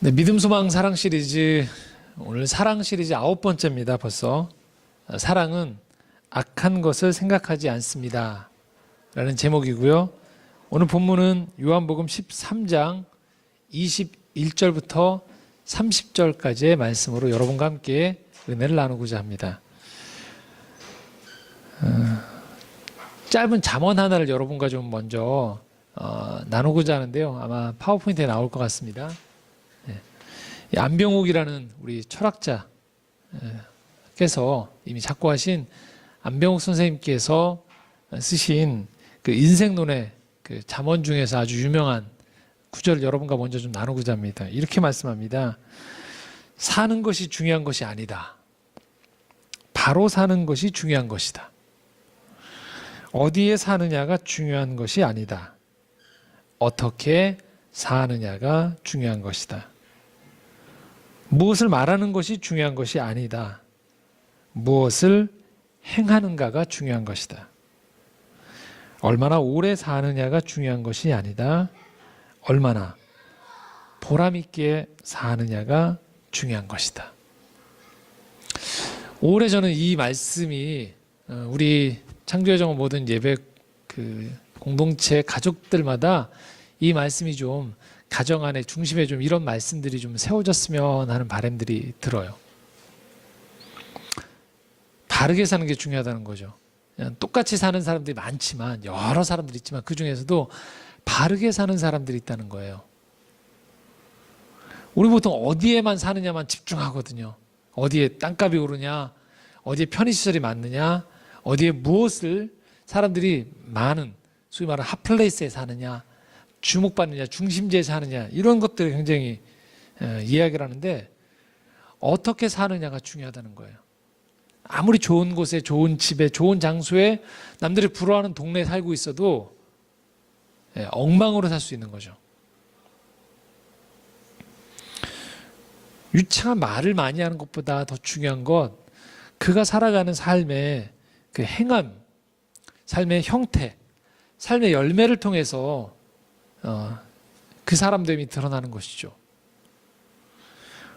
네, 믿음, 소망, 사랑 시리즈, 오늘 사랑 시리즈 9번째입니다. 벌써. 사랑은 악한 것을 생각하지 않습니다 라는 제목이고요. 오늘 본문은 요한복음 13장 21절부터 30절까지의 말씀으로 여러분과 함께 은혜를 나누고자 합니다. 짧은 잠언 하나를 여러분과 좀 먼저 나누고자 하는데요. 아마 파워포인트에 나올 것 같습니다. 안병옥이라는 우리 철학자께서 이미 작고하신 안병옥 선생님께서 쓰신 그 인생론의 그 잠언 중에서 아주 유명한 구절을 여러분과 먼저 좀 나누고자 합니다. 이렇게 말씀합니다. 사는 것이 중요한 것이 아니다. 바로 사는 것이 중요한 것이다. 어디에 사느냐가 중요한 것이 아니다. 어떻게 사느냐가 중요한 것이다. 무엇을 말하는 것이 중요한 것이 아니다. 무엇을 행하는가가 중요한 것이다. 얼마나 오래 사느냐가 중요한 것이 아니다. 얼마나 보람있게 사느냐가 중요한 것이다. 오래전에 이 말씀이 우리 창조의 정원 모든 예배 그 공동체 가족들마다 이 말씀이 좀 가정 안에 중심에 좀 이런 말씀들이 좀 세워졌으면 하는 바람들이 들어요. 바르게 사는 게 중요하다는 거죠. 그냥 똑같이 사는 사람들이 많지만 여러 사람들이 있지만 그 중에서도 바르게 사는 사람들이 있다는 거예요. 우리 보통 어디에만 사느냐만 집중하거든요. 어디에 땅값이 오르냐, 어디에 편의시설이 많느냐, 어디에 무엇을 사람들이 많은 소위 말하는 핫플레이스에 사느냐, 주목받느냐, 중심지에 사느냐 이런 것들을 굉장히 이야기를 하는데 어떻게 사느냐가 중요하다는 거예요. 아무리 좋은 곳에, 좋은 집에, 좋은 장소에 남들이 부러워하는 동네에 살고 있어도 엉망으로 살 수 있는 거죠. 유창한 말을 많이 하는 것보다 더 중요한 것, 그가 살아가는 삶의 그 행함, 삶의 형태, 삶의 열매를 통해서 그 사람됨이 드러나는 것이죠.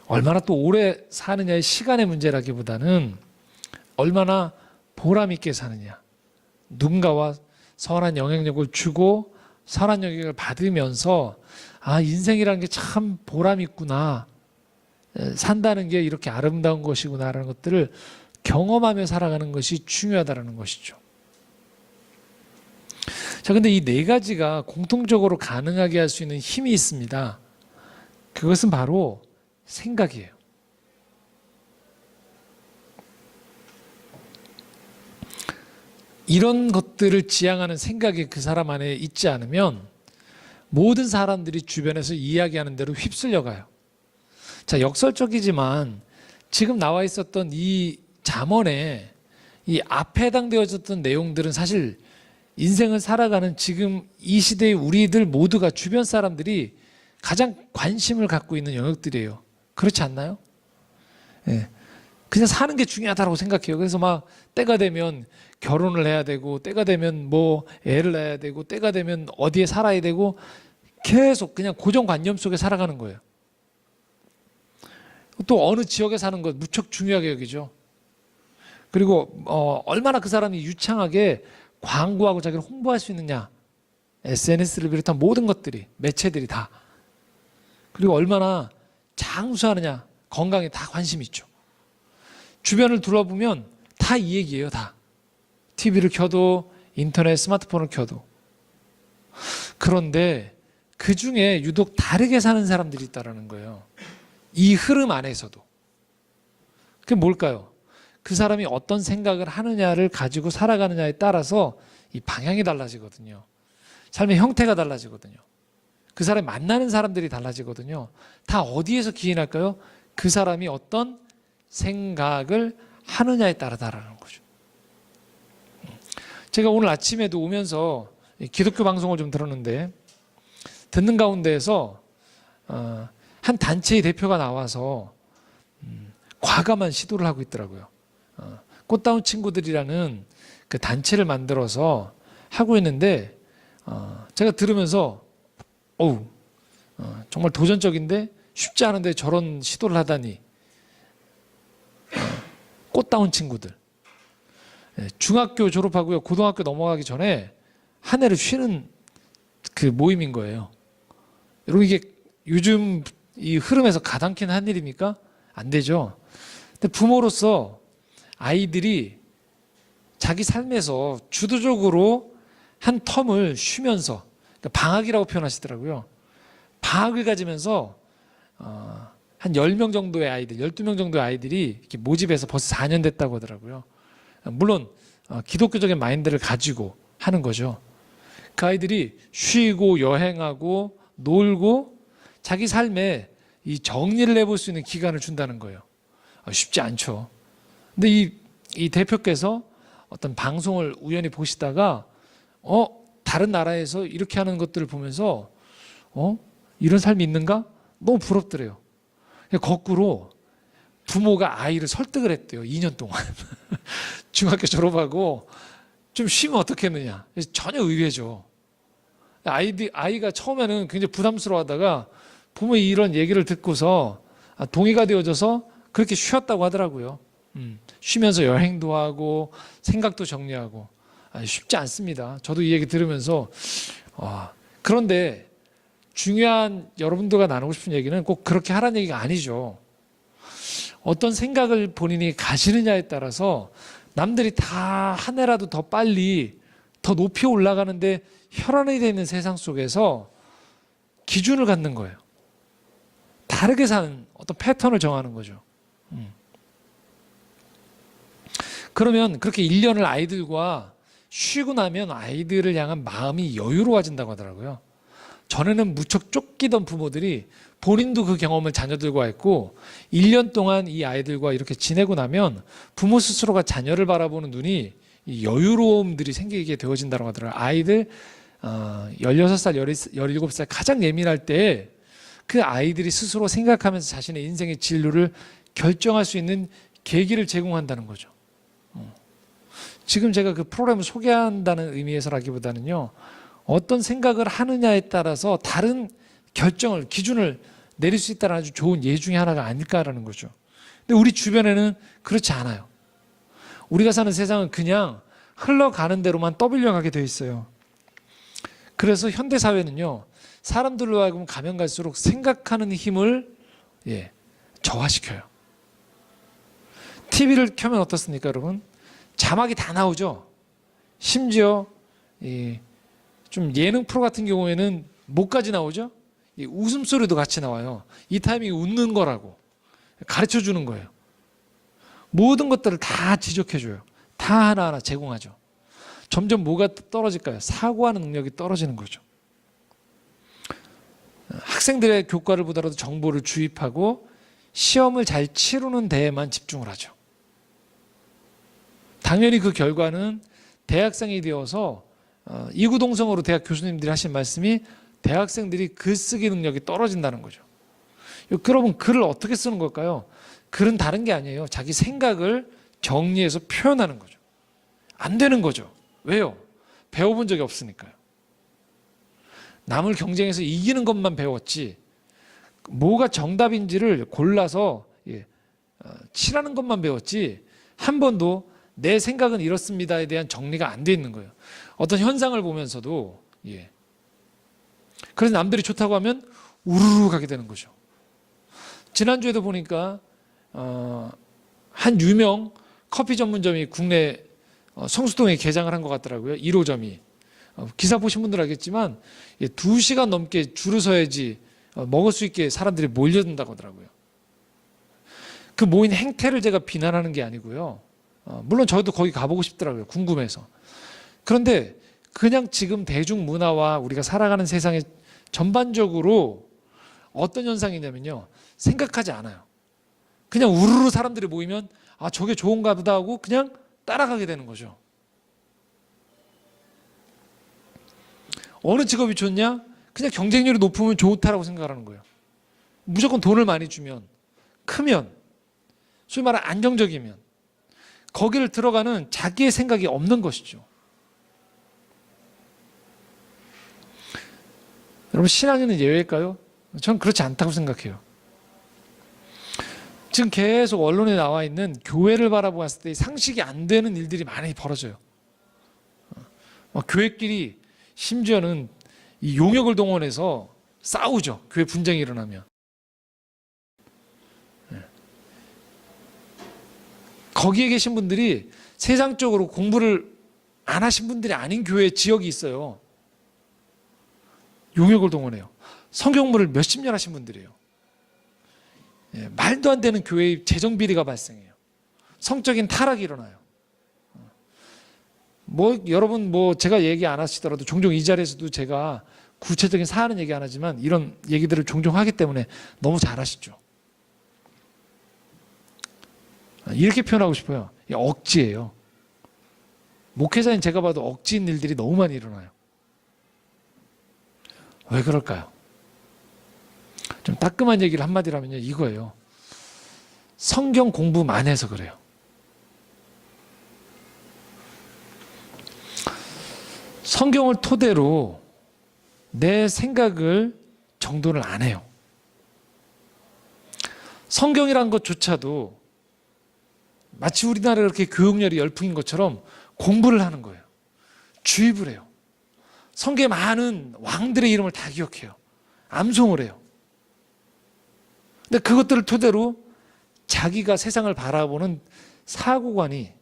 얼마나 또 오래 사느냐의 시간의 문제라기보다는 얼마나 보람 있게 사느냐, 누군가와 선한 영향력을 주고 선한 영향력을 받으면서 아, 인생이라는 게 참 보람 있구나, 산다는 게 이렇게 아름다운 것이구나라는 것들을 경험하며 살아가는 것이 중요하다는 것이죠. 자, 근데 이 네 가지가 공통적으로 가능하게 할 수 있는 힘이 있습니다. 그것은 바로 생각이에요. 이런 것들을 지향하는 생각이 그 사람 안에 있지 않으면 모든 사람들이 주변에서 이야기하는 대로 휩쓸려 가요. 자, 역설적이지만 지금 나와 있었던 이 잠언에 이 앞에 해당되어졌던 내용들은 사실 인생을 살아가는 지금 이 시대의 우리들 모두가 주변 사람들이 가장 관심을 갖고 있는 영역들이에요. 그렇지 않나요? 네. 그냥 사는 게 중요하다고 생각해요. 그래서 막 때가 되면 결혼을 해야 되고, 때가 되면 뭐 애를 낳아야 되고, 때가 되면 어디에 살아야 되고, 계속 그냥 고정관념 속에 살아가는 거예요. 또 어느 지역에 사는 것 무척 중요하게 여기죠. 그리고 얼마나 그 사람이 유창하게 광고하고 자기를 홍보할 수 있느냐, SNS를 비롯한 모든 것들이, 매체들이 다. 그리고 얼마나 장수하느냐, 건강에 다 관심이 있죠. 주변을 둘러보면 다 이 얘기예요. 다. TV를 켜도, 인터넷, 스마트폰을 켜도. 그런데 그 중에 유독 다르게 사는 사람들이 있다는 거예요. 이 흐름 안에서도. 그게 뭘까요? 그 사람이 어떤 생각을 하느냐를 가지고 살아가느냐에 따라서 이 방향이 달라지거든요. 삶의 형태가 달라지거든요. 그 사람이 만나는 사람들이 달라지거든요. 다 어디에서 기인할까요? 그 사람이 어떤 생각을 하느냐에 따라다라는 거죠. 제가 오늘 아침에도 오면서 기독교 방송을 좀 들었는데 듣는 가운데에서 한 단체의 대표가 나와서 과감한 시도를 하고 있더라고요. 꽃다운 친구들이라는 그 단체를 만들어서 하고 있는데 제가 들으면서 정말 도전적인데 쉽지 않은데 저런 시도를 하다니. 꽃다운 친구들. 중학교 졸업하고요, 고등학교 넘어가기 전에 한 해를 쉬는 그 모임인 거예요. 여러분, 이게 요즘 이 흐름에서 가당키는 한 일입니까? 안 되죠. 근데 부모로서 아이들이 자기 삶에서 주도적으로 한 텀을 쉬면서, 그러니까 방학이라고 표현하시더라고요. 방학을 가지면서 한 10명 정도의 아이들, 12명 정도의 아이들이 이렇게 모집해서 벌써 4년 됐다고 하더라고요. 물론 기독교적인 마인드를 가지고 하는 거죠. 그 아이들이 쉬고 여행하고 놀고 자기 삶에 이 정리를 해볼 수 있는 기간을 준다는 거예요. 쉽지 않죠. 근데 이 대표께서 어떤 방송을 우연히 보시다가 다른 나라에서 이렇게 하는 것들을 보면서 이런 삶이 있는가? 너무 부럽더래요. 거꾸로 부모가 아이를 설득을 했대요. 2년 동안. 중학교 졸업하고 좀 쉬면 어떻겠느냐. 전혀 의외죠. 아이가 처음에는 굉장히 부담스러워하다가 부모의 이런 얘기를 듣고서 동의가 되어져서 그렇게 쉬었다고 하더라고요. 쉬면서 여행도 하고 생각도 정리하고. 쉽지 않습니다. 저도 이 얘기 들으면서 그런데 중요한, 여러분들과 나누고 싶은 얘기는 꼭 그렇게 하라는 얘기가 아니죠. 어떤 생각을 본인이 가지느냐에 따라서 남들이 다 한 해라도 더 빨리 더 높이 올라가는데 혈안이 되어 있는 세상 속에서 기준을 갖는 거예요. 다르게 사는 어떤 패턴을 정하는 거죠. 그러면 그렇게 1년을 아이들과 쉬고 나면 아이들을 향한 마음이 여유로워진다고 하더라고요. 전에는 무척 쫓기던 부모들이 본인도 그 경험을 자녀들과 했고 1년 동안 이 아이들과 이렇게 지내고 나면 부모 스스로가 자녀를 바라보는 눈이 여유로움들이 생기게 되어진다고 하더라고요. 아이들 16살, 17살 가장 예민할 때 그 아이들이 스스로 생각하면서 자신의 인생의 진로를 결정할 수 있는 계기를 제공한다는 거죠. 지금 제가 그 프로그램을 소개한다는 의미에서라기보다는요, 어떤 생각을 하느냐에 따라서 다른 결정을, 기준을 내릴 수 있다는 아주 좋은 예 중에 하나가 아닐까라는 거죠. 근데 우리 주변에는 그렇지 않아요. 우리가 사는 세상은 그냥 흘러가는 대로만 떠밀려가게 되어 있어요. 그래서 현대사회는요, 사람들로 하여금 가면 갈수록 생각하는 힘을 저하시켜요. TV를 켜면 어떻습니까, 여러분? 자막이 다 나오죠. 심지어 좀 예능 프로 같은 경우에는 뭐까지 나오죠? 웃음소리도 같이 나와요. 이 타이밍이 웃는 거라고 가르쳐 주는 거예요. 모든 것들을 다 지적해줘요. 다 하나하나 제공하죠. 점점 뭐가 떨어질까요? 사고하는 능력이 떨어지는 거죠. 학생들의 교과를 보더라도 정보를 주입하고 시험을 잘 치르는 데에만 집중을 하죠. 당연히 그 결과는 대학생이 되어서 이구동성으로 대학 교수님들이 하신 말씀이 대학생들이 글쓰기 능력이 떨어진다는 거죠. 그러면 글을 어떻게 쓰는 걸까요? 글은 다른 게 아니에요. 자기 생각을 정리해서 표현하는 거죠. 안 되는 거죠. 왜요? 배워본 적이 없으니까요. 남을 경쟁해서 이기는 것만 배웠지 뭐가 정답인지를 골라서 칠하는 것만 배웠지 한 번도 내 생각은 이렇습니다에 대한 정리가 안 돼 있는 거예요. 어떤 현상을 보면서도 그래서 남들이 좋다고 하면 우르르 가게 되는 거죠. 지난주에도 보니까 한 유명 커피 전문점이 국내 성수동에 개장을 한 것 같더라고요. 1호점이. 기사 보신 분들 알겠지만 2시간 넘게 줄을 서야지 먹을 수 있게 사람들이 몰려든다고 하더라고요. 그 모인 행태를 제가 비난하는 게 아니고요. 물론 저도 거기 가보고 싶더라고요. 궁금해서. 그런데 그냥 지금 대중문화와 우리가 살아가는 세상에 전반적으로 어떤 현상이냐면요. 생각하지 않아요. 그냥 우르르 사람들이 모이면 저게 좋은가 보다 하고 그냥 따라가게 되는 거죠. 어느 직업이 좋냐? 그냥 경쟁률이 높으면 좋다라고 생각하는 거예요. 무조건 돈을 많이 주면, 크면, 소위 말하는 안정적이면 거기를 들어가는 자기의 생각이 없는 것이죠. 여러분, 신앙에는 예외일까요? 저는 그렇지 않다고 생각해요. 지금 계속 언론에 나와 있는 교회를 바라보았을 때 상식이 안 되는 일들이 많이 벌어져요. 교회끼리 심지어는 이 용역을 동원해서 싸우죠. 교회 분쟁이 일어나면. 거기에 계신 분들이 세상적으로 공부를 안 하신 분들이 아닌 교회 지역이 있어요. 용역을 동원해요. 성경공부를 몇십 년 하신 분들이에요. 말도 안 되는 교회의 재정 비리가 발생해요. 성적인 타락이 일어나요. 여러분 제가 얘기 안 하시더라도 종종 이 자리에서도 제가 구체적인 사안은 얘기 안 하지만 이런 얘기들을 종종 하기 때문에 너무 잘 아시죠. 이렇게 표현하고 싶어요. 억지예요. 목회자인 제가 봐도 억지인 일들이 너무 많이 일어나요. 왜 그럴까요? 좀 따끔한 얘기를 한마디로 하면요, 이거예요. 성경 공부만 해서 그래요. 성경을 토대로 내 생각을 정돈을 안 해요. 성경이란 것조차도 마치 우리나라가 그렇게 교육열이 열풍인 것처럼 공부를 하는 거예요. 주입을 해요. 성경에 많은 왕들의 이름을 다 기억해요. 암송을 해요. 근데 그것들을 토대로 자기가 세상을 바라보는 사고관이,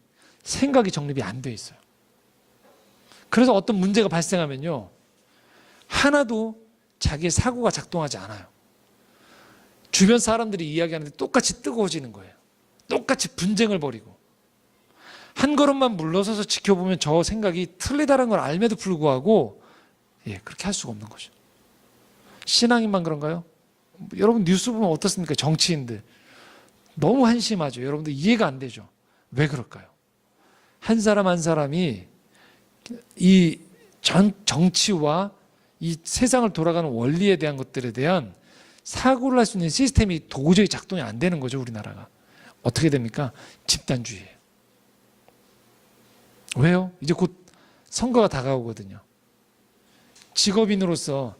생각이 정립이 안 돼 있어요. 그래서 어떤 문제가 발생하면요, 하나도 자기의 사고가 작동하지 않아요. 주변 사람들이 이야기하는데 똑같이 뜨거워지는 거예요. 똑같이 분쟁을 벌이고. 한 걸음만 물러서서 지켜보면 저 생각이 틀리다는 걸 알매도 불구하고 그렇게 할 수가 없는 거죠. 신앙인만 그런가요? 여러분 뉴스 보면 어떻습니까? 정치인들 너무 한심하죠. 여러분들 이해가 안 되죠. 왜 그럴까요? 한 사람 한 사람이 이 정치와 이 세상을 돌아가는 원리에 대한 것들에 대한 사고를 할 수 있는 시스템이 도저히 작동이 안 되는 거죠. 우리나라가. 어떻게 됩니까? 집단주의예요. 왜요? 이제 곧 선거가 다가오거든요. 직업인으로서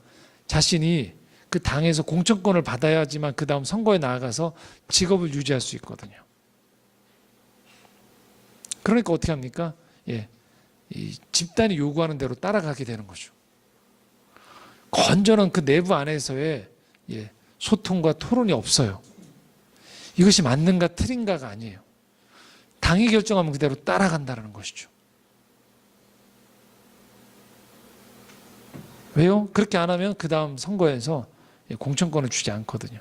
자신이 그 당에서 공천권을 받아야지만 그 다음 선거에 나아가서 직업을 유지할 수 있거든요. 그러니까 어떻게 합니까? 이 집단이 요구하는 대로 따라가게 되는 거죠. 건전한 그 내부 안에서의 소통과 토론이 없어요. 이것이 맞는가 틀린가가 아니에요. 당이 결정하면 그대로 따라간다는 것이죠. 왜요? 그렇게 안 하면 그 다음 선거에서 공천권을 주지 않거든요.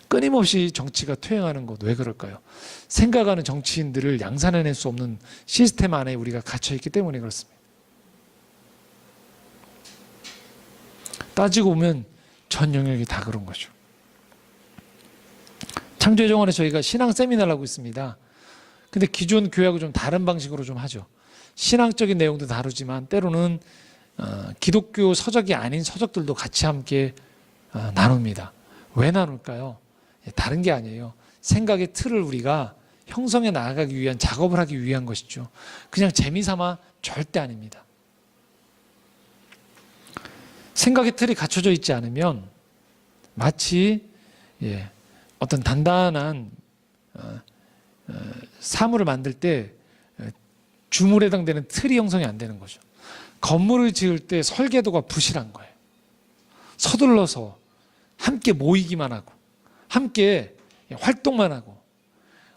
끊임없이 정치가 퇴행하는 것, 왜 그럴까요? 생각하는 정치인들을 양산해낼 수 없는 시스템 안에 우리가 갇혀있기 때문에 그렇습니다. 따지고 보면 전 영역이 다 그런 거죠. 창조정원에 저희가 신앙 세미나를 하고 있습니다. 근데 기존 교회하고 좀 다른 방식으로 좀 하죠. 신앙적인 내용도 다루지만 때로는 기독교 서적이 아닌 서적들도 같이 함께 나눕니다. 왜 나눌까요? 다른 게 아니에요. 생각의 틀을 우리가 형성해 나가기 위한 작업을 하기 위한 것이죠. 그냥 재미삼아 절대 아닙니다. 생각의 틀이 갖춰져 있지 않으면 마치 어떤 단단한 사물을 만들 때 주물에 해당되는 틀이 형성이 안 되는 거죠. 건물을 지을 때 설계도가 부실한 거예요. 서둘러서 함께 모이기만 하고 함께 활동만 하고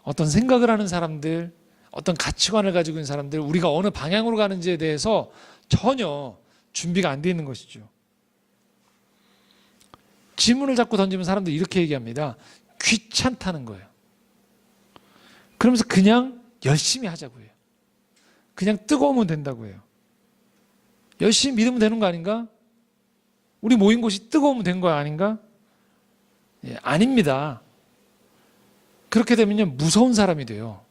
어떤 생각을 하는 사람들, 어떤 가치관을 가지고 있는 사람들, 우리가 어느 방향으로 가는지에 대해서 전혀 준비가 안 돼 있는 것이죠. 질문을 자꾸 던지면 사람들이 이렇게 얘기합니다. 귀찮다는 거예요. 그러면서 그냥 열심히 하자고 해요. 그냥 뜨거우면 된다고 해요. 열심히 믿으면 되는 거 아닌가? 우리 모인 곳이 뜨거우면 된 거 아닌가? 아닙니다. 그렇게 되면요, 무서운 사람이 돼요.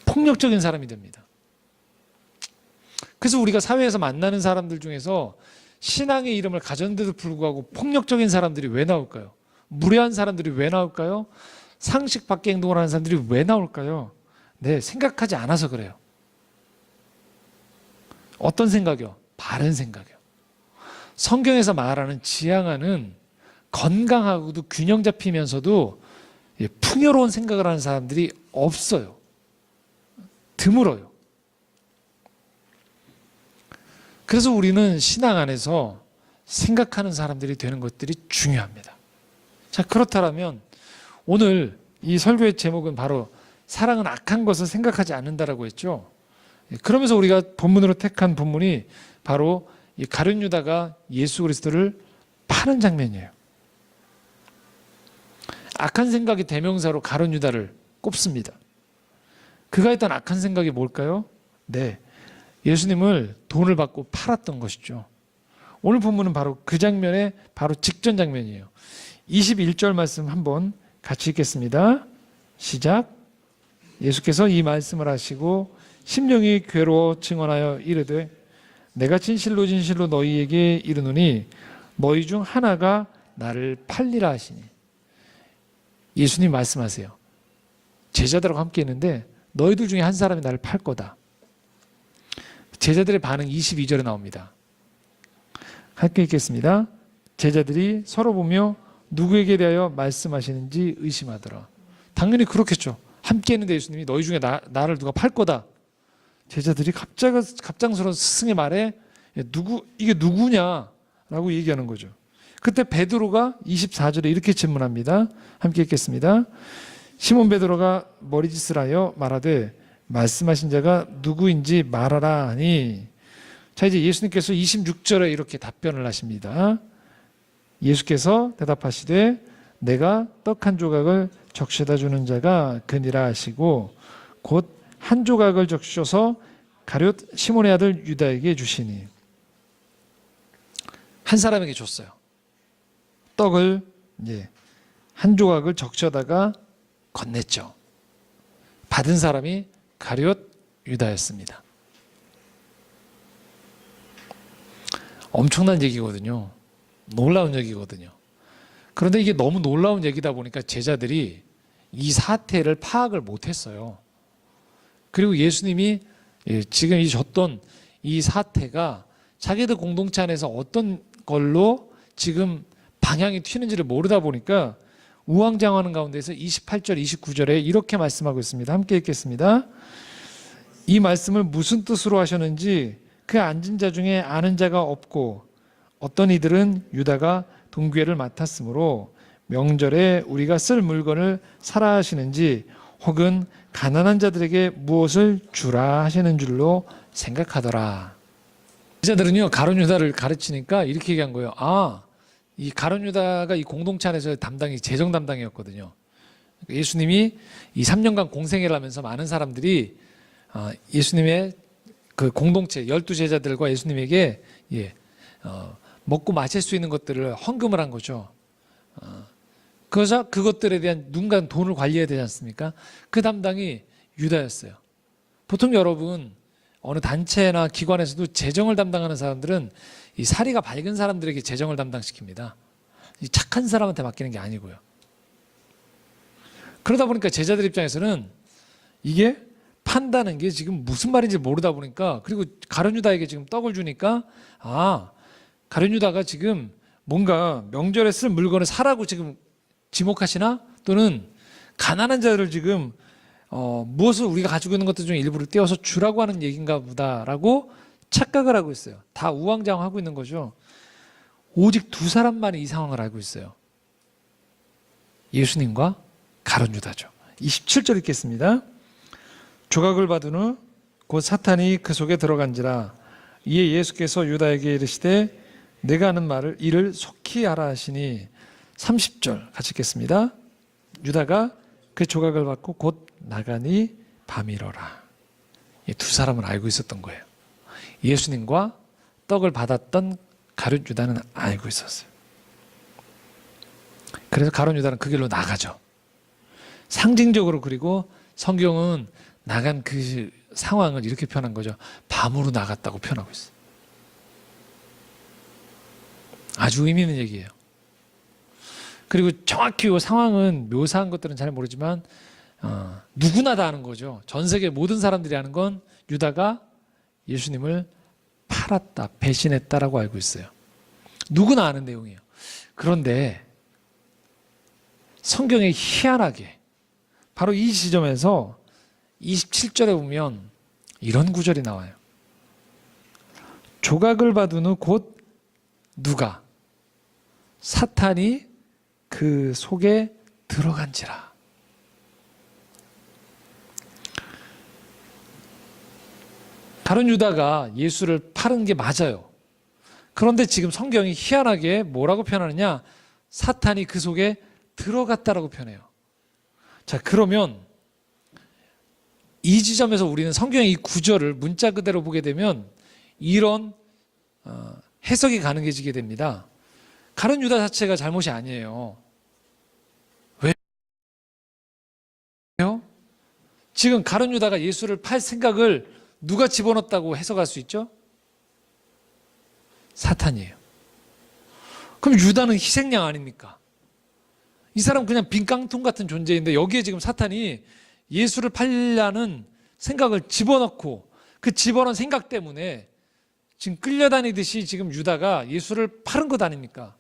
폭력적인 사람이 됩니다. 그래서 우리가 사회에서 만나는 사람들 중에서 신앙의 이름을 가졌는데도 불구하고 폭력적인 사람들이 왜 나올까요? 무례한 사람들이 왜 나올까요? 상식 밖의 행동을 하는 사람들이 왜 나올까요? 생각하지 않아서 그래요. 어떤 생각이요? 바른 생각이요. 성경에서 말하는 지향하는 건강하고도 균형 잡히면서도 풍요로운 생각을 하는 사람들이 없어요. 드물어요. 그래서 우리는 신앙 안에서 생각하는 사람들이 되는 것들이 중요합니다. 자, 그렇다면 오늘 이 설교의 제목은 바로 사랑은 악한 것을 생각하지 않는다라고 했죠. 그러면서 우리가 본문으로 택한 본문이 바로 이 가룟 유다가 예수 그리스도를 파는 장면이에요. 악한 생각이 대명사로 가룟 유다를 꼽습니다. 그가 했던 악한 생각이 뭘까요? 네, 예수님을 돈을 받고 팔았던 것이죠. 오늘 본문은 바로 그 장면의 바로 직전 장면이에요. 21절 말씀 한번 같이 읽겠습니다. 시작. 예수께서 이 말씀을 하시고 심령이 괴로워 증언하여 이르되 내가 진실로 진실로 너희에게 이르노니 너희 중 하나가 나를 팔리라 하시니. 예수님 말씀하세요. 제자들하고 함께 있는데 너희들 중에 한 사람이 나를 팔 거다. 제자들의 반응 22절에 나옵니다. 함께 읽겠습니다. 제자들이 서로 보며 누구에게 대하여 말씀하시는지 의심하더라. 당연히 그렇겠죠. 함께 있는데 예수님이 너희 중에 나를 누가 팔 거다. 제자들이 갑작스러운 스승의 말에 이게 누구냐라고 얘기하는 거죠. 그때 베드로가 24절에 이렇게 질문합니다. 함께 읽겠습니다. 시몬 베드로가 머리짓을 하여 말하되 말씀하신 자가 누구인지 말하라 하니. 자, 이제 예수님께서 26절에 이렇게 답변을 하십니다. 예수께서 대답하시되 내가 떡 한 조각을 적셔다 주는 자가 그니라 하시고 곧 한 조각을 적셔서 가룟 시몬의 아들 유다에게 주시니. 한 사람에게 줬어요. 떡을 한 조각을 적셔다가 건넸죠. 받은 사람이 가룟 유다였습니다. 엄청난 얘기거든요. 놀라운 얘기거든요. 그런데 이게 너무 놀라운 얘기다 보니까 제자들이 이 사태를 파악을 못했어요. 그리고 예수님이 지금 줬던 이 사태가 자기들 공동체 안에서 어떤 걸로 지금 방향이 튀는지를 모르다 보니까 우왕좌왕하는 가운데서 28절, 29절에 이렇게 말씀하고 있습니다. 함께 읽겠습니다. 이 말씀을 무슨 뜻으로 하셨는지 그 앉은 자 중에 아는 자가 없고 어떤 이들은 유다가 동괴를 맡았으므로 명절에 우리가 쓸 물건을 사라 하시는지 혹은 가난한 자들에게 무엇을 주라 하시는 줄로 생각하더라. 제자들은요, 가룟 유다를 가르치니까 이렇게 얘기한 거예요. 이 가룟 유다가 이 공동체 안에서 담당이 재정 담당이었거든요. 예수님이 이 3년간 공생애를 하면서 많은 사람들이 예수님의 그 공동체 12제자들과 예수님에게 먹고 마실 수 있는 것들을 헌금을 한 거죠. 그래서 그것들에 대한 누군가 돈을 관리해야 되지 않습니까? 그 담당이 유다였어요. 보통 여러분 어느 단체나 기관에서도 재정을 담당하는 사람들은 이 사리가 밝은 사람들에게 재정을 담당시킵니다. 이 착한 사람한테 맡기는 게 아니고요. 그러다 보니까 제자들 입장에서는 이게 판다는 게 지금 무슨 말인지 모르다 보니까, 그리고 가룟 유다에게 지금 떡을 주니까 가룟 유다가 지금 뭔가 명절에 쓸 물건을 사라고 지금 지목하시나? 또는 가난한 자를 지금 무엇을 우리가 가지고 있는 것들 중에 일부를 떼어서 주라고 하는 얘기인가 보다라고 착각을 하고 있어요. 다 우왕좌왕하고 있는 거죠. 오직 두 사람만이 이 상황을 알고 있어요. 예수님과 가룟 유다죠. 27절 읽겠습니다. 조각을 받은 후 곧 사탄이 그 속에 들어간지라. 이에 예수께서 유다에게 이르시되 내가 하는 말을 이를 속히 하라 하시니. 30절 같이 읽겠습니다. 유다가 그 조각을 받고 곧 나가니 밤이러라. 이 두 사람은 알고 있었던 거예요. 예수님과 떡을 받았던 가룟 유다는 알고 있었어요. 그래서 가룟 유다는 그 길로 나가죠. 상징적으로, 그리고 성경은 나간 그 상황을 이렇게 표현한 거죠. 밤으로 나갔다고 표현하고 있어요. 아주 의미 있는 얘기예요. 그리고 정확히 이 상황은 묘사한 것들은 잘 모르지만 누구나 다 아는 거죠. 전 세계 모든 사람들이 아는 건 유다가 예수님을 팔았다, 배신했다라고 알고 있어요. 누구나 아는 내용이에요. 그런데 성경에 희한하게 바로 이 지점에서 27절에 보면 이런 구절이 나와요. 조각을 받은 후 곧 누가 사탄이 그 속에 들어간지라. 가룟 유다가 예수를 팔은 게 맞아요. 그런데 지금 성경이 희한하게 뭐라고 표현하느냐? 사탄이 그 속에 들어갔다라고 표현해요. 자, 그러면 이 지점에서 우리는 성경의 이 구절을 문자 그대로 보게 되면 이런 해석이 가능해지게 됩니다. 가룟 유다 자체가 잘못이 아니에요. 왜요? 지금 가룟 유다가 예수를 팔 생각을 누가 집어넣었다고 해석할 수 있죠? 사탄이에요. 그럼 유다는 희생양 아닙니까? 이 사람 그냥 빈 깡통 같은 존재인데 여기에 지금 사탄이 예수를 팔려는 생각을 집어넣고 그 집어넣은 생각 때문에 지금 끌려다니듯이 지금 유다가 예수를 팔은 것 아닙니까?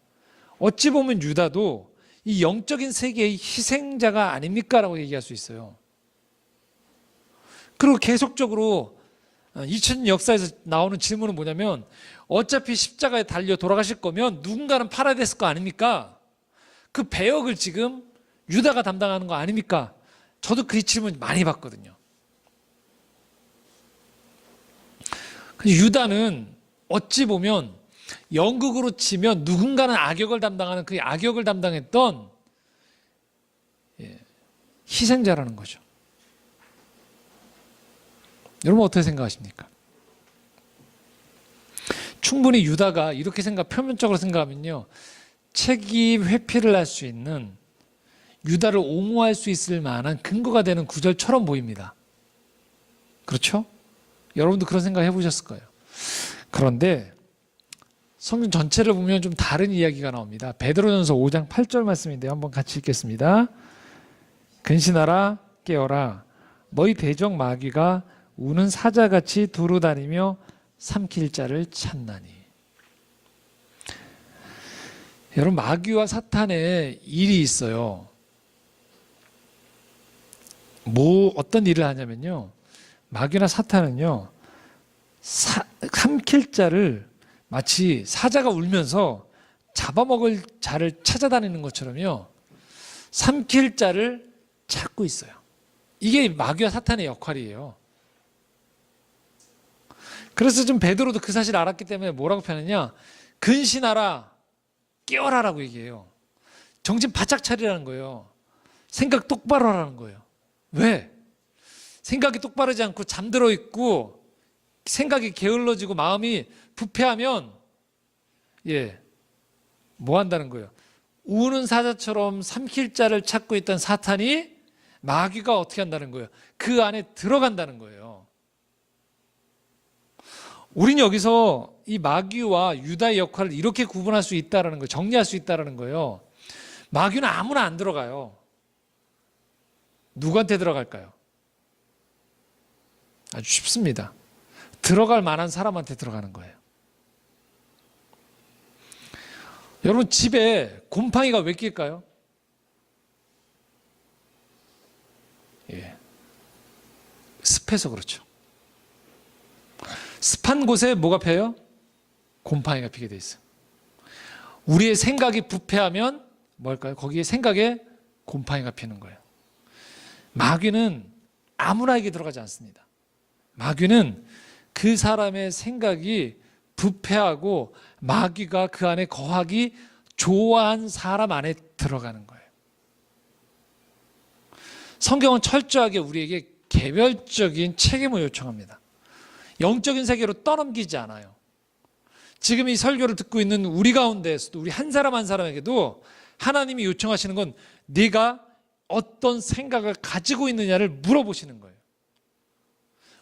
어찌 보면 유다도 이 영적인 세계의 희생자가 아닙니까? 라고 얘기할 수 있어요. 그리고 계속적으로 2000년 역사에서 나오는 질문은 뭐냐면 어차피 십자가에 달려 돌아가실 거면 누군가는 팔아야 됐을 거 아닙니까? 그 배역을 지금 유다가 담당하는 거 아닙니까? 저도 그 질문 많이 받거든요. 유다는 어찌 보면 연극으로 치면 누군가는 악역을 담당하는 그 악역을 담당했던 희생자라는 거죠. 여러분 어떻게 생각하십니까? 충분히 유다가 이렇게 표면적으로 생각하면요, 책임 회피를 할 수 있는, 유다를 옹호할 수 있을 만한 근거가 되는 구절처럼 보입니다. 그렇죠? 여러분도 그런 생각 해보셨을 거예요. 그런데 성경 전체를 보면 좀 다른 이야기가 나옵니다. 베드로전서 5장 8절 말씀인데요. 한번 같이 읽겠습니다. 근신하라, 깨어라. 너희 대적 마귀가 우는 사자같이 두루다니며 삼킬 자를 찾나니. 여러분, 마귀와 사탄의 일이 있어요. 어떤 일을 하냐면요, 마귀나 사탄은요, 삼킬 자를 마치 사자가 울면서 잡아먹을 자를 찾아다니는 것처럼요, 삼킬 자를 찾고 있어요. 이게 마귀와 사탄의 역할이에요. 그래서 좀 베드로도 그 사실을 알았기 때문에 뭐라고 표현하냐? 근신하라, 깨어라라고 얘기해요. 정신 바짝 차리라는 거예요. 생각 똑바로 하라는 거예요. 왜? 생각이 똑바르지 않고 잠들어 있고 생각이 게을러지고 마음이 부패하면 뭐 한다는 거예요? 우는 사자처럼 삼킬 자를 찾고 있던 사탄이, 마귀가 어떻게 한다는 거예요? 그 안에 들어간다는 거예요. 우린 여기서 이 마귀와 유다의 역할을 이렇게 구분할 수 있다는 거예요. 정리할 수 있다는 거예요. 마귀는 아무나 안 들어가요. 누구한테 들어갈까요? 아주 쉽습니다. 들어갈 만한 사람한테 들어가는 거예요. 여러분, 집에 곰팡이가 왜 낄까요? 습해서 그렇죠. 습한 곳에 뭐가 펴요? 곰팡이가 피게 돼 있어요. 우리의 생각이 부패하면 뭘까요? 거기에 생각에 곰팡이가 피는 거예요. 마귀는 아무나에게 들어가지 않습니다. 마귀는 그 사람의 생각이 부패하고 마귀가 그 안에 거하기 좋아한 사람 안에 들어가는 거예요. 성경은 철저하게 우리에게 개별적인 책임을 요청합니다. 영적인 세계로 떠넘기지 않아요. 지금 이 설교를 듣고 있는 우리 가운데에서도, 우리 한 사람 한 사람에게도 하나님이 요청하시는 건 네가 어떤 생각을 가지고 있느냐를 물어보시는 거예요.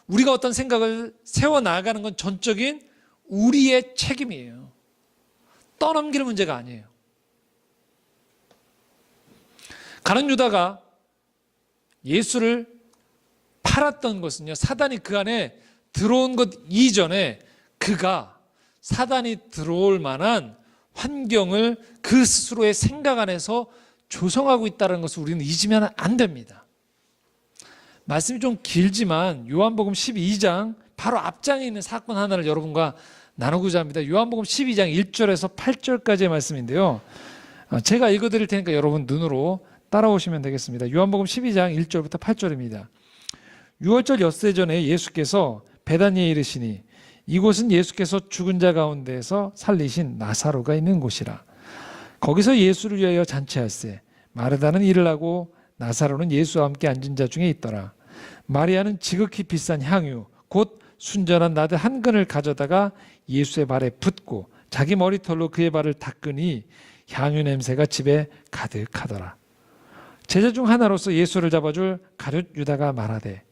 우리가 어떤 생각을 세워나가는 건 전적인 우리의 책임이에요. 떠넘기는 문제가 아니에요. 가룟 유다가 예수를 팔았던 것은요, 사단이 그 안에 들어온 것 이전에 그가 사단이 들어올 만한 환경을 그 스스로의 생각 안에서 조성하고 있다는 것을 우리는 잊으면 안 됩니다. 말씀이 좀 길지만 요한복음 12장 바로 앞장에 있는 사건 하나를 여러분과 나누고자 합니다. 요한복음 12장 1절에서 8절까지의 말씀인데요. 제가 읽어드릴 테니까 여러분 눈으로 따라오시면 되겠습니다. 요한복음 12장 1절부터 8절입니다. 6월절 엿새 전에 예수께서 베다니에 이르시니 이곳은 예수께서 죽은 자 가운데에서 살리신 나사로가 있는 곳이라. 거기서 예수를 위하여 잔치할세. 마르다는 일을 하고 나사로는 예수와 함께 앉은 자 중에 있더라. 마리아는 지극히 비싼 향유 곧 순전한 나드 한 근을 가져다가 예수의 발에 붓고 자기 머리털로 그의 발을 닦으니 향유 냄새가 집에 가득하더라. 제자 중 하나로서 예수를 잡아줄 가룟 유다가 말하되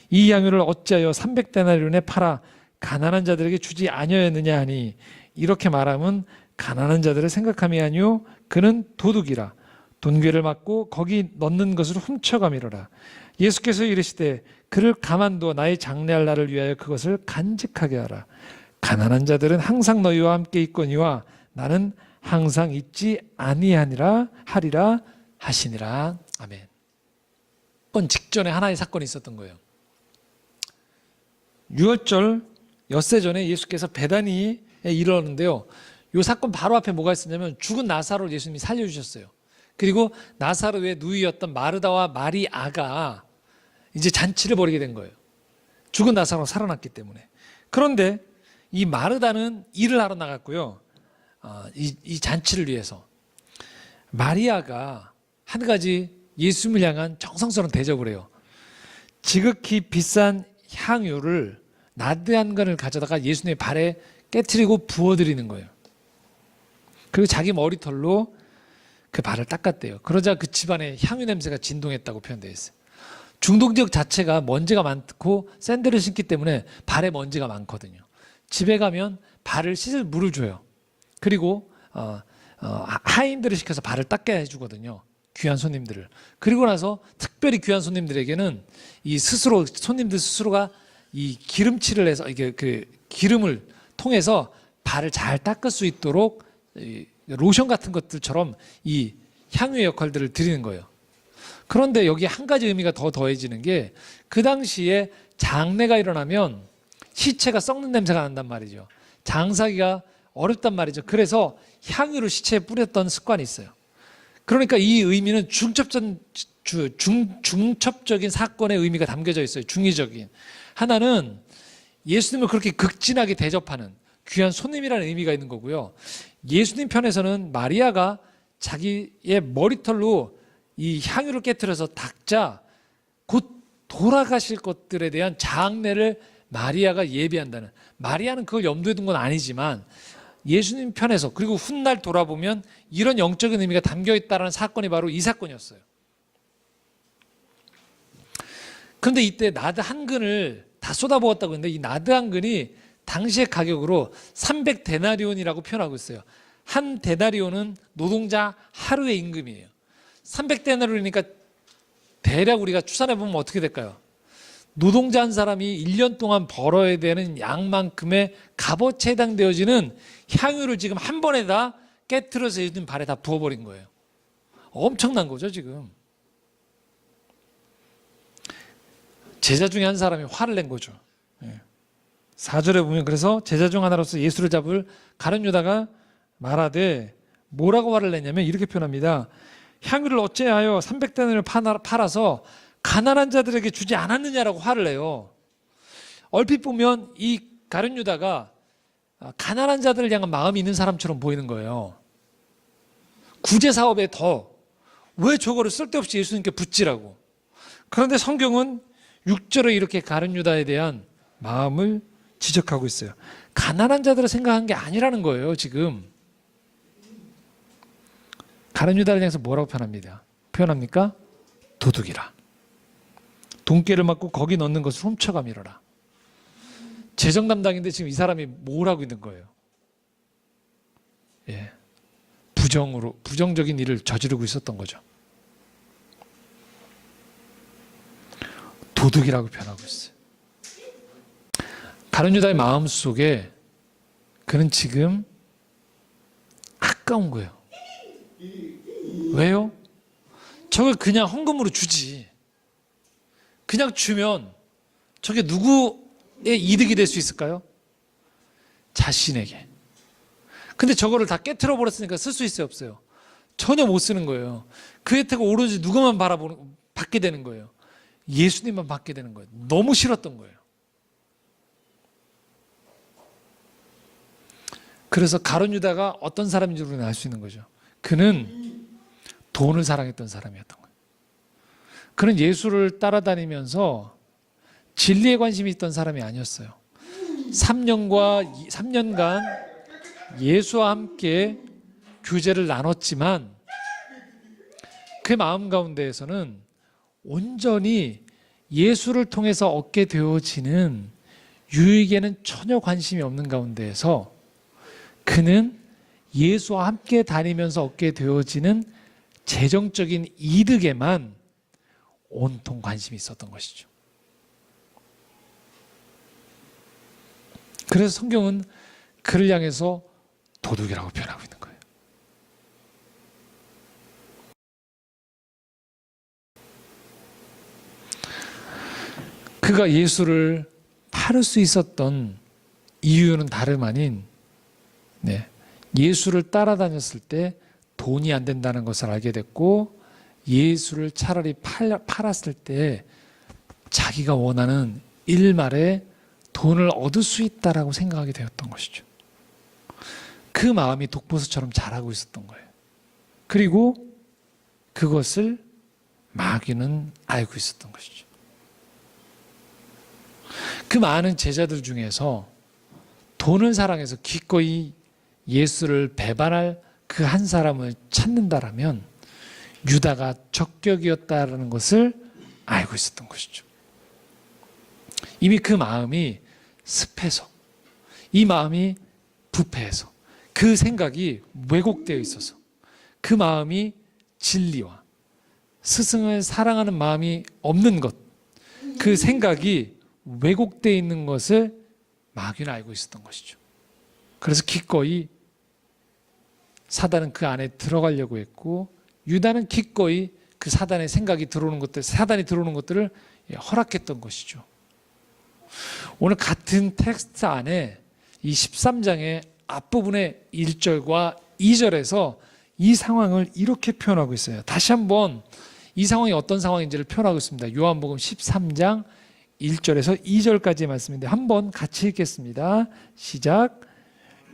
이 향유를 어찌하여 300데나리온에 팔아 가난한 자들에게 주지 아니하였느냐 하니 이렇게 말하면 가난한 자들을 생각함이 아니요 그는 도둑이라. 돈괴를 맞고 거기 넣는 것을 훔쳐가미로라. 예수께서 이르시되 그를 가만두어 나의 장래할 날을 위하여 그것을 간직하게 하라. 가난한 자들은 항상 너희와 함께 있거니와 나는 항상 있지 아니하니라 하리라 하시니라. 아멘. 사건 직전에 하나의 사건이 있었던 거예요. 6월절 엿새 전에 예수께서 베다니에 이르렀는데요. 이 사건 바로 앞에 뭐가 있었냐면 죽은 나사로를 예수님이 살려주셨어요. 그리고 나사로의 누이였던 마르다와 마리아가 이제 잔치를 벌이게 된 거예요. 죽은 나사로가 살아났기 때문에. 그런데 이 마르다는 일을 하러 나갔고요. 이 잔치를 위해서. 마리아가 한 가지 예수님을 향한 정성스러운 대접을 해요. 지극히 비싼 향유를 나드 한 근을 가져다가 예수님의 발에 깨트리고 부어드리는 거예요. 그리고 자기 머리털로 그 발을 닦았대요. 그러자 그 집안에 향유 냄새가 진동했다고 표현되어 있어요. 중동 지역 자체가 먼지가 많고 샌들을 신기 때문에 발에 먼지가 많거든요. 집에 가면 발을 씻을 물을 줘요. 그리고 하인들을 시켜서 발을 닦게 해주거든요. 귀한 손님들을. 그리고 나서 특별히 귀한 손님들에게는 이 스스로 손님들 스스로가 이 기름칠을 해서 이게 그 기름을 통해서 발을 잘 닦을 수 있도록 로션 같은 것들처럼 이 향유의 역할들을 드리는 거예요. 그런데 여기 한 가지 의미가 더 더해지는 게 그 당시에 장례가 일어나면 시체가 썩는 냄새가 난단 말이죠. 장사기가 어렵단 말이죠. 그래서 향유를 시체에 뿌렸던 습관이 있어요. 그러니까 이 의미는 중첩적인 사건의 의미가 담겨져 있어요. 중의적인. 하나는 예수님을 그렇게 극진하게 대접하는 귀한 손님이라는 의미가 있는 거고요. 예수님 편에서는 마리아가 자기의 머리털로 이 향유를 깨트려서 닦자 곧 돌아가실 것들에 대한 장례를 마리아가 예비한다는. 마리아는 그걸 염두에 둔 건 아니지만 예수님 편에서 그리고 훗날 돌아보면 이런 영적인 의미가 담겨 있다는 사건이 바로 이 사건이었어요. 그런데 이때 나드 한 근을 다 쏟아부었다고 했는데 이 나드 한 근이 당시의 가격으로 300데나리온이라고 표현하고 있어요. 한 데나리온은 노동자 하루의 임금이에요. 300데나리온이니까 대략 우리가 추산해 보면 어떻게 될까요? 노동자 한 사람이 1년 동안 벌어야 되는 양만큼의 값어치에 해당되어지는 향유를 지금 한 번에 다 깨트려서 예수님 발에 다 부어버린 거예요. 엄청난 거죠 지금. 제자 중에 한 사람이 화를 낸 거죠. 4절에 보면 그래서 제자 중 하나로서 예수를 잡을 가룟 유다가 말하되 뭐라고 화를 냈냐면 이렇게 표현합니다. 향유를 어찌하여 300데나리온을 팔아서 가난한 자들에게 주지 않았느냐라고 화를 내요. 얼핏 보면 이 가룟 유다가 가난한 자들을 향한 마음이 있는 사람처럼 보이는 거예요. 구제 사업에 더 왜 저거를 쓸데없이 예수님께 붓지라고. 그런데 성경은 6절에 이렇게 가룟 유다에 대한 마음을 지적하고 있어요. 가난한 자들을 생각한 게 아니라는 거예요 지금. 가룟 유다를 향해서 뭐라고 표현합니까? 도둑이라. 돈깨를 맞고 거기 넣는 것을 훔쳐가미러라. 재정 담당인데 지금 이 사람이 뭘 하고 있는 거예요? 부정적인 일을 저지르고 있었던 거죠. 도둑이라고 표현하고 있어요. 가룟 유다의 마음 속에 그는 지금 아까운 거예요. 왜요? 저걸 그냥 헌금으로 주지. 그냥 주면 저게 누구의 이득이 될 수 있을까요? 자신에게. 근데 저거를 다 깨트려 버렸으니까 쓸 수 있어요, 없어요? 전혀 못 쓰는 거예요. 그 혜택을 오로지 누구만 받게 되는 거예요. 예수님만 받게 되는 거예요. 너무 싫었던 거예요. 그래서 가룟 유다가 어떤 사람인지 우리는 알 수 있는 거죠. 그는 돈을 사랑했던 사람이었던 거예요. 그는 예수를 따라다니면서 진리에 관심이 있던 사람이 아니었어요. 3년간 예수와 함께 교제를 나눴지만 그 마음 가운데에서는 온전히 예수를 통해서 얻게 되어지는 유익에는 전혀 관심이 없는 가운데에서 그는 예수와 함께 다니면서 얻게 되어지는 재정적인 이득에만 온통 관심이 있었던 것이죠. 그래서 성경은 그를 향해서 도둑이라고 표현하고 있는 거예요. 그가 예수를 팔을 수 있었던 이유는 다름 아닌 예수를 따라다녔을 때 돈이 안 된다는 것을 알게 됐고 예수를 차라리 팔았을 때 자기가 원하는 일말에 돈을 얻을 수 있다라고 생각하게 되었던 것이죠. 그 마음이 독보수처럼 자라고 있었던 거예요. 그리고 그것을 마귀는 알고 있었던 것이죠. 그 많은 제자들 중에서 돈을 사랑해서 기꺼이 예수를 배반할 그 한 사람을 찾는다라면 유다가 적격이었다라는 것을 알고 있었던 것이죠. 이미 그 마음이 습해서, 이 마음이 부패해서, 그 생각이 왜곡되어 있어서, 그 마음이 진리와 스승을 사랑하는 마음이 없는 것, 그 생각이 왜곡되어 있는 것을 마귀는 알고 있었던 것이죠. 그래서 기꺼이 사단은 그 안에 들어가려고 했고 유다는 기꺼이 그 사단의 생각이 들어오는 것들, 사단이 들어오는 것들을 허락했던 것이죠. 오늘 같은 텍스트 안에 이 13장의 앞부분의 1절과 2절에서 이 상황을 이렇게 표현하고 있어요. 다시 한번 이 상황이 어떤 상황인지를 표현하고 있습니다. 요한복음 13장 1절에서 2절까지의 말씀인데 한번 같이 읽겠습니다. 시작.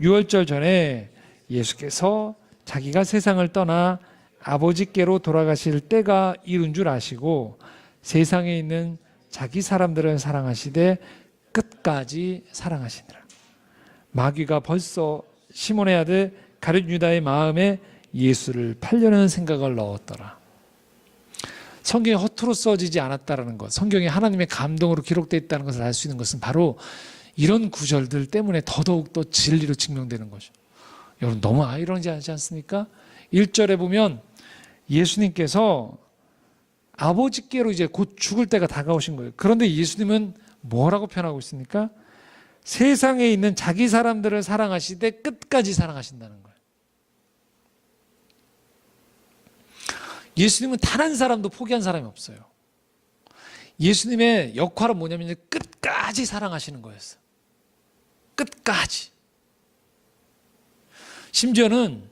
유월절 전에 예수께서 자기가 세상을 떠나 아버지께로 돌아가실 때가 이른 줄 아시고 세상에 있는 자기 사람들을 사랑하시되 끝까지 사랑하시니라. 마귀가 벌써 시몬의 아들 가룟 유다의 마음에 예수를 팔려는 생각을 넣었더라. 성경이 허투루 써지지 않았다는 것, 성경이 하나님의 감동으로 기록되어 있다는 것을 알 수 있는 것은 바로 이런 구절들 때문에 더더욱 더 진리로 증명되는 거죠. 여러분 너무 아이러니하지 않습니까? 1절에 보면 예수님께서 아버지께로 이제 곧 죽을 때가 다가오신 거예요. 그런데 예수님은 뭐라고 표현하고 있습니까? 세상에 있는 자기 사람들을 사랑하시되 끝까지 사랑하신다는 거예요. 예수님은 단 한 사람도 포기한 사람이 없어요. 예수님의 역할은 뭐냐면 끝까지 사랑하시는 거였어요. 끝까지. 심지어는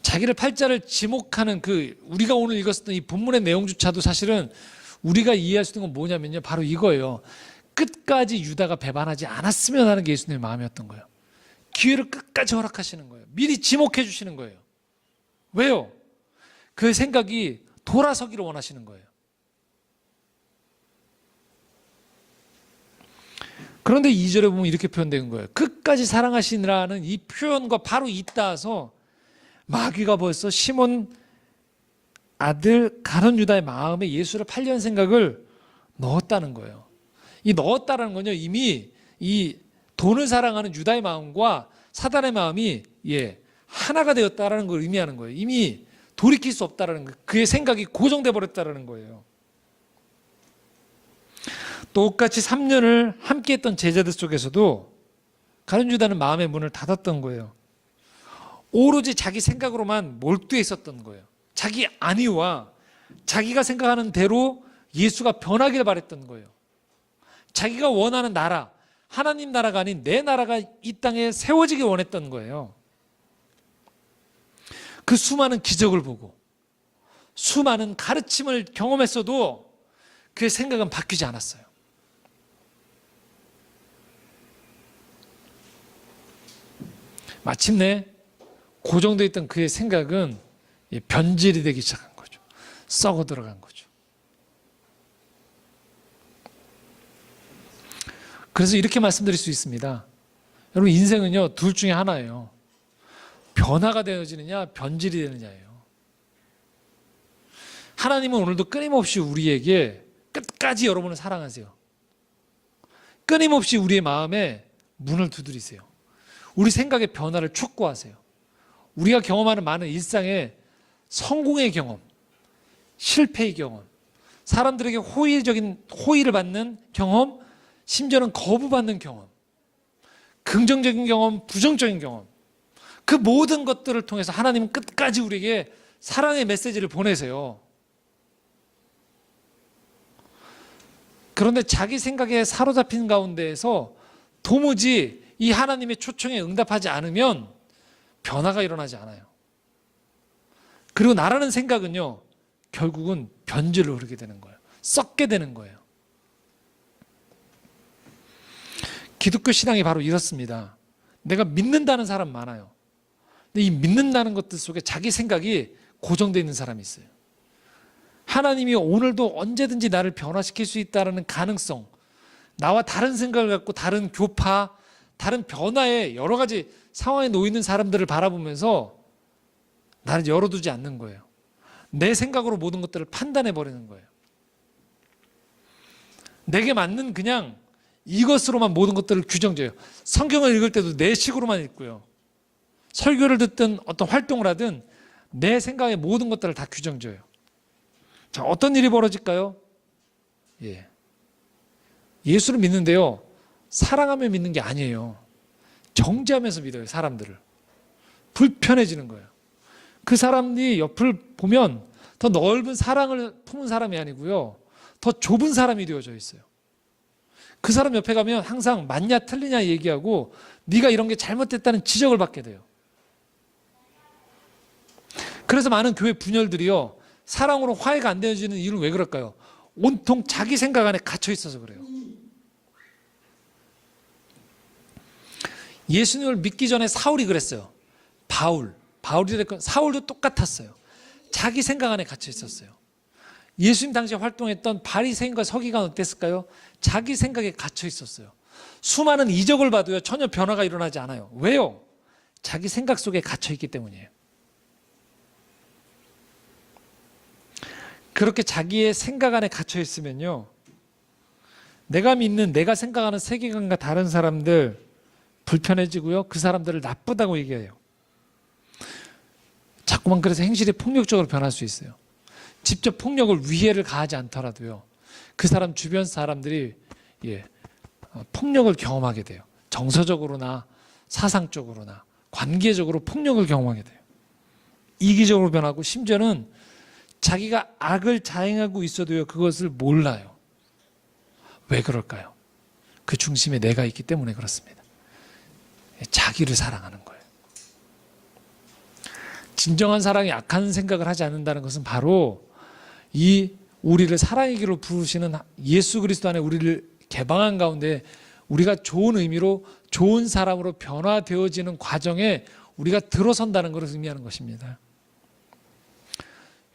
자기를 팔자를 지목하는 우리가 오늘 읽었던 이 본문의 내용조차도 사실은 우리가 이해할 수 있는 건 뭐냐면요. 바로 이거예요. 끝까지 유다가 배반하지 않았으면 하는 게 예수님의 마음이었던 거예요. 기회를 끝까지 허락하시는 거예요. 미리 지목해 주시는 거예요. 왜요? 그 생각이 돌아서기를 원하시는 거예요. 그런데 2절에 보면 이렇게 표현된 거예요. 끝까지 사랑하시느라는 이 표현과 바로 잇따라서 마귀가 벌써 시몬 아들 가룟 유다의 마음에 예수를 팔려는 생각을 넣었다는 거예요. 이 넣었다는 건요, 이미 이 돈을 사랑하는 유다의 마음과 사단의 마음이 하나가 되었다는 걸 의미하는 거예요. 이미 돌이킬 수 없다는 거예요. 그의 생각이 고정돼 버렸다는 거예요. 똑같이 3년을 함께 했던 제자들 속에서도 가룟 유다는 마음의 문을 닫았던 거예요. 오로지 자기 생각으로만 몰두해 있었던 거예요. 자기 안위와 자기가 생각하는 대로 예수가 변하길 바랬던 거예요. 자기가 원하는 나라, 하나님 나라가 아닌 내 나라가 이 땅에 세워지길 원했던 거예요. 그 수많은 기적을 보고 수많은 가르침을 경험했어도 그의 생각은 바뀌지 않았어요. 마침내 고정되어 있던 그의 생각은 변질이 되기 시작한 거죠. 썩어 들어간 거죠. 그래서 이렇게 말씀드릴 수 있습니다. 여러분, 인생은요, 둘 중에 하나예요. 변화가 되어지느냐, 변질이 되느냐예요. 하나님은 오늘도 끊임없이 우리에게 끝까지 여러분을 사랑하세요. 끊임없이 우리의 마음에 문을 두드리세요. 우리 생각의 변화를 촉구하세요. 우리가 경험하는 많은 일상의 성공의 경험, 실패의 경험, 사람들에게 호의를 받는 경험, 심지어는 거부받는 경험, 긍정적인 경험, 부정적인 경험, 그 모든 것들을 통해서 하나님은 끝까지 우리에게 사랑의 메시지를 보내세요. 그런데 자기 생각에 사로잡힌 가운데에서 도무지 이 하나님의 초청에 응답하지 않으면 변화가 일어나지 않아요. 그리고 나라는 생각은요, 결국은 변질로 흐르게 되는 거예요. 썩게 되는 거예요. 기독교 신앙이 바로 이렇습니다. 내가 믿는다는 사람 많아요. 근데 이 믿는다는 것들 속에 자기 생각이 고정되어 있는 사람이 있어요. 하나님이 오늘도 언제든지 나를 변화시킬 수 있다는 가능성, 나와 다른 생각을 갖고 다른 교파, 다른 변화의 여러 가지 상황에 놓이는 사람들을 바라보면서 나를 열어두지 않는 거예요. 내 생각으로 모든 것들을 판단해 버리는 거예요. 내게 맞는 그냥 이것으로만 모든 것들을 규정져요. 성경을 읽을 때도 내 식으로만 읽고요. 설교를 듣든 어떤 활동을 하든 내 생각의 모든 것들을 다 규정져요. 자, 어떤 일이 벌어질까요? 예수를 믿는데요, 사랑하며 믿는 게 아니에요. 정죄하면서 믿어요, 사람들을. 불편해지는 거예요. 그 사람이 옆을 보면 더 넓은 사랑을 품은 사람이 아니고요, 더 좁은 사람이 되어져 있어요. 그 사람 옆에 가면 항상 맞냐 틀리냐 얘기하고 네가 이런 게 잘못됐다는 지적을 받게 돼요. 그래서 많은 교회 분열들이요, 사랑으로 화해가 안 되어지는 이유는 왜 그럴까요? 온통 자기 생각 안에 갇혀 있어서 그래요. 예수님을 믿기 전에 사울이 그랬어요. 바울이 됐건 사울도 똑같았어요. 자기 생각 안에 갇혀 있었어요. 예수님 당시에 활동했던 바리새인과 서기관 어땠을까요? 자기 생각에 갇혀 있었어요. 수많은 이적을 봐도요, 전혀 변화가 일어나지 않아요. 왜요? 자기 생각 속에 갇혀 있기 때문이에요. 그렇게 자기의 생각 안에 갇혀 있으면요, 내가 믿는, 내가 생각하는 세계관과 다른 사람들 불편해지고요, 그 사람들을 나쁘다고 얘기해요. 자꾸만 그래서 행실이 폭력적으로 변할 수 있어요. 직접 폭력을 위해를 가하지 않더라도요, 그 사람 주변 사람들이 폭력을 경험하게 돼요. 정서적으로나 사상적으로나 관계적으로 폭력을 경험하게 돼요. 이기적으로 변하고 심지어는 자기가 악을 자행하고 있어도요, 그것을 몰라요. 왜 그럴까요? 그 중심에 내가 있기 때문에 그렇습니다. 자기를 사랑하는 거예요. 진정한 사랑이 악한 생각을 하지 않는다는 것은 바로 이 우리를 사랑의 길로 부르시는 예수 그리스도 안에 우리를 개방한 가운데 우리가 좋은 의미로 좋은 사람으로 변화되어지는 과정에 우리가 들어선다는 것을 의미하는 것입니다.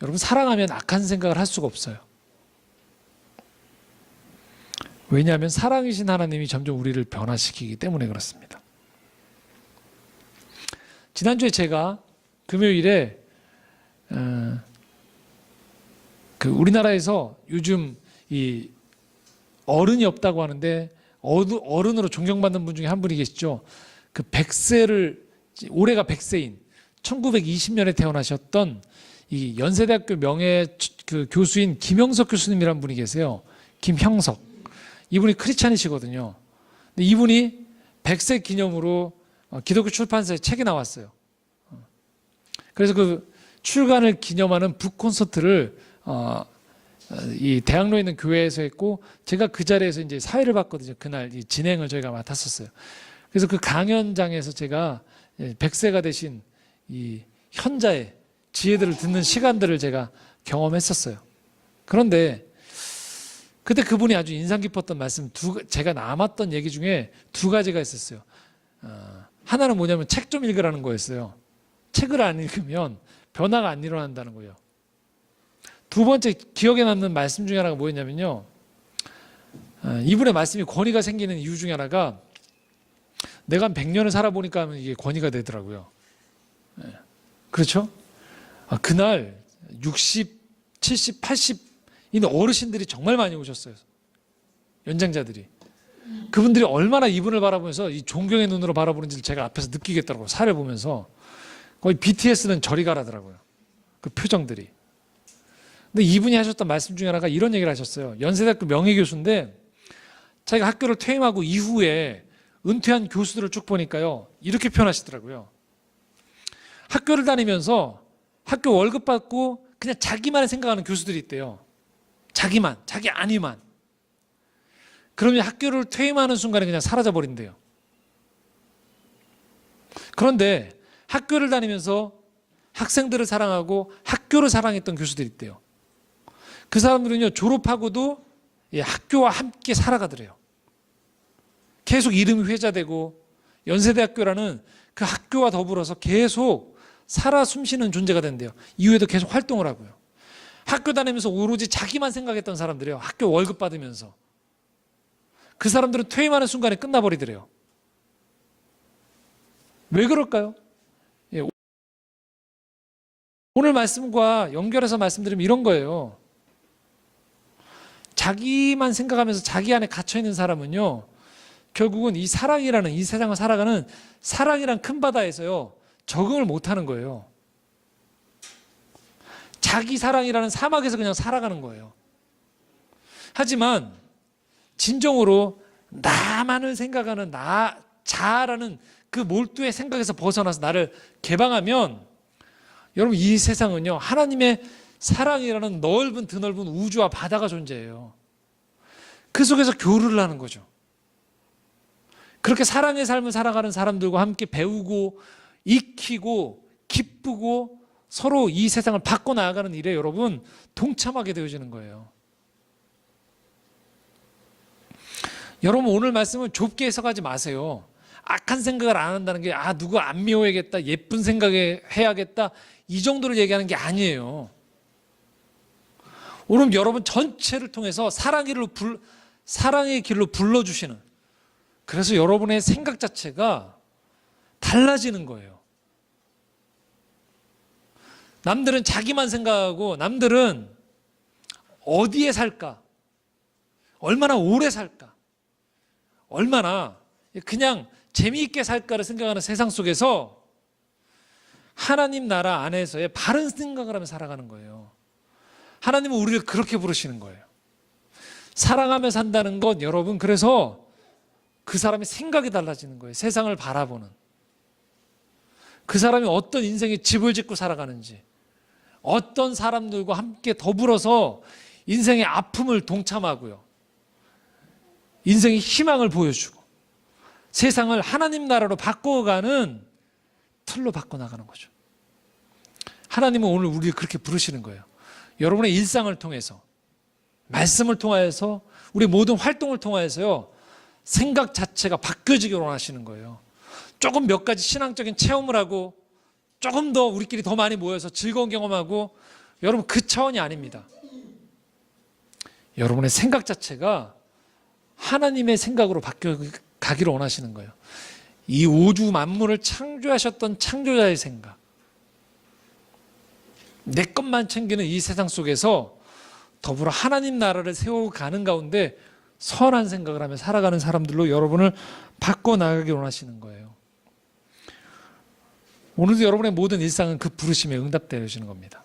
여러분, 사랑하면 악한 생각을 할 수가 없어요. 왜냐하면 사랑이신 하나님이 점점 우리를 변화시키기 때문에 그렇습니다. 지난주에 제가 금요일에 우리나라에서 요즘 이 어른이 없다고 하는데 어른으로 존경받는 분 중에 한 분이 계시죠. 그 100세를, 올해가 100세인 1920년에 태어나셨던 이 연세대학교 명예 그 교수인 김형석 교수님이라는 분이 계세요. 김형석. 이분이 크리스찬이시거든요. 근데 이분이 100세 기념으로 기독교 출판사에 책이 나왔어요. 그래서 그 출간을 기념하는 북콘서트를 이 대학로에 있는 교회에서 했고, 제가 그 자리에서 이제 사회를 봤거든요. 그날 이 진행을 저희가 맡았었어요. 그래서 그 강연장에서 제가 100세가 되신 이 현자의 지혜들을 듣는 시간들을 제가 경험했었어요. 그런데 그때 그분이 아주 인상 깊었던 말씀, 제가 남았던 얘기 중에 두 가지가 있었어요. 하나는 뭐냐면 책 좀 읽으라는 거였어요. 책을 안 읽으면 변화가 안 일어난다는 거예요. 두 번째 기억에 남는 말씀 중에 하나가 뭐였냐면요. 이분의 말씀이 권위가 생기는 이유 중에 하나가 내가 한 100년을 살아보니까 이게 권위가 되더라고요. 그렇죠? 그날 60, 70, 80 있는 어르신들이 정말 많이 오셨어요. 연장자들이. 그분들이 얼마나 이분을 바라보면서 이 존경의 눈으로 바라보는지를 제가 앞에서 느끼겠더라고요. 사를 보면서. 거의 BTS는 저리 가라더라고요. 그 표정들이. 근데 이분이 하셨던 말씀 중에 하나가 이런 얘기를 하셨어요. 연세대학교 명예교수인데 자기가 학교를 퇴임하고 이후에 은퇴한 교수들을 쭉 보니까요. 이렇게 표현하시더라고요. 학교를 다니면서 학교 월급 받고 그냥 자기만을 생각하는 교수들이 있대요. 자기만, 자기 안위만. 그러면 학교를 퇴임하는 순간에 그냥 사라져버린대요. 그런데 학교를 다니면서 학생들을 사랑하고 학교를 사랑했던 교수들이 있대요. 그 사람들은요, 졸업하고도 학교와 함께 살아가더래요. 계속 이름이 회자되고 연세대학교라는 그 학교와 더불어서 계속 살아 숨쉬는 존재가 된대요. 이후에도 계속 활동을 하고요. 학교 다니면서 오로지 자기만 생각했던 사람들이에요. 학교 월급 받으면서. 그 사람들은 퇴임하는 순간에 끝나버리더래요. 왜 그럴까요? 오늘 말씀과 연결해서 말씀드리면 이런 거예요. 자기만 생각하면서 자기 안에 갇혀있는 사람은요, 결국은 이 사랑이라는, 이 세상을 살아가는 사랑이란 큰 바다에서요, 적응을 못하는 거예요. 자기 사랑이라는 사막에서 그냥 살아가는 거예요. 하지만 진정으로 나만을 생각하는 자라는 그 몰두의 생각에서 벗어나서 나를 개방하면, 여러분, 이 세상은요, 하나님의 사랑이라는 넓은 드넓은 우주와 바다가 존재해요. 그 속에서 교류를 하는 거죠. 그렇게 사랑의 삶을 살아가는 사람들과 함께 배우고 익히고 기쁘고 서로 이 세상을 바꿔나가는 일에 여러분 동참하게 되어지는 거예요. 여러분, 오늘 말씀을 좁게 해석하지 마세요. 악한 생각을 안 한다는 게 누구 안 미워야겠다, 예쁜 생각에 해야겠다, 이 정도를 얘기하는 게 아니에요. 오늘 여러분 전체를 통해서 사랑의 길로 불러주시는, 그래서 여러분의 생각 자체가 달라지는 거예요. 남들은 자기만 생각하고 남들은 어디에 살까, 얼마나 오래 살까, 얼마나 그냥 재미있게 살까를 생각하는 세상 속에서 하나님 나라 안에서의 바른 생각을 하며 살아가는 거예요. 하나님은 우리를 그렇게 부르시는 거예요. 사랑하며 산다는 건 여러분, 그래서 그 사람의 생각이 달라지는 거예요. 세상을 바라보는. 그 사람이 어떤 인생의 집을 짓고 살아가는지, 어떤 사람들과 함께 더불어서 인생의 아픔을 동참하고요, 인생의 희망을 보여주고 세상을 하나님 나라로 바꿔가는 틀로 바꿔나가는 거죠. 하나님은 오늘 우리를 그렇게 부르시는 거예요. 여러분의 일상을 통해서, 말씀을 통하여서, 우리 모든 활동을 통하여서요, 생각 자체가 바뀌어지기를 원하시는 거예요. 조금 몇 가지 신앙적인 체험을 하고 조금 더 우리끼리 더 많이 모여서 즐거운 경험하고, 여러분 그 차원이 아닙니다. 여러분의 생각 자체가 하나님의 생각으로 바뀌어가기를 원하시는 거예요. 이 우주 만물을 창조하셨던 창조자의 생각, 내 것만 챙기는 이 세상 속에서 더불어 하나님 나라를 세워가는 가운데 선한 생각을 하며 살아가는 사람들로 여러분을 바꿔나가기 원하시는 거예요. 오늘도 여러분의 모든 일상은 그 부르심에 응답되어지는 겁니다.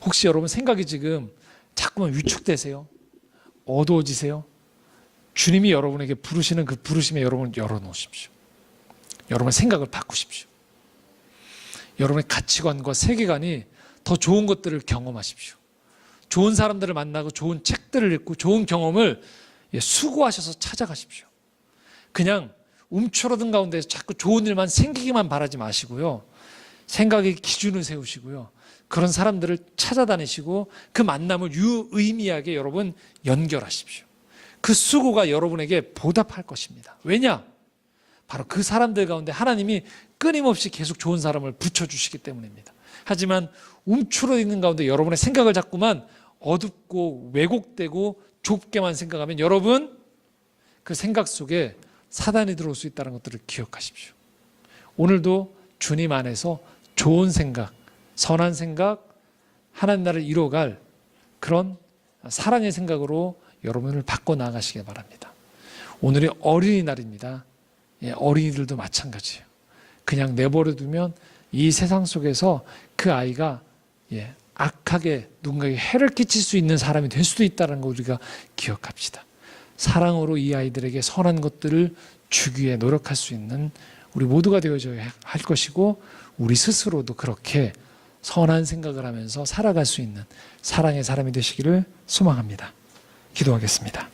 혹시 여러분 생각이 지금 자꾸만 위축되세요? 어두워지세요? 주님이 여러분에게 부르시는 그 부르심에 여러분을 열어놓으십시오. 여러분의 생각을 바꾸십시오. 여러분의 가치관과 세계관이 더 좋은 것들을 경험하십시오. 좋은 사람들을 만나고 좋은 책들을 읽고 좋은 경험을 수고하셔서 찾아가십시오. 그냥 움츠러든 가운데서 자꾸 좋은 일만 생기기만 바라지 마시고요. 생각의 기준을 세우시고요. 그런 사람들을 찾아다니시고 그 만남을 유의미하게 여러분 연결하십시오. 그 수고가 여러분에게 보답할 것입니다. 왜냐? 바로 그 사람들 가운데 하나님이 끊임없이 계속 좋은 사람을 붙여주시기 때문입니다. 하지만 움츠러 있는 가운데 여러분의 생각을 자꾸만 어둡고 왜곡되고 좁게만 생각하면 여러분 그 생각 속에 사단이 들어올 수 있다는 것들을 기억하십시오. 오늘도 주님 안에서 좋은 생각, 선한 생각, 하나님 나라를 이뤄갈 그런 사랑의 생각으로 여러분을 바꿔 나가시길 바랍니다. 오늘이 어린이날입니다. 어린이들도 마찬가지예요. 그냥 내버려 두면 이 세상 속에서 그 아이가 악하게 누군가에게 해를 끼칠 수 있는 사람이 될 수도 있다는 거 우리가 기억합시다. 사랑으로 이 아이들에게 선한 것들을 주기 위해 노력할 수 있는 우리 모두가 되어져야 할 것이고 우리 스스로도 그렇게 선한 생각을 하면서 살아갈 수 있는 사랑의 사람이 되시기를 소망합니다. 기도하겠습니다.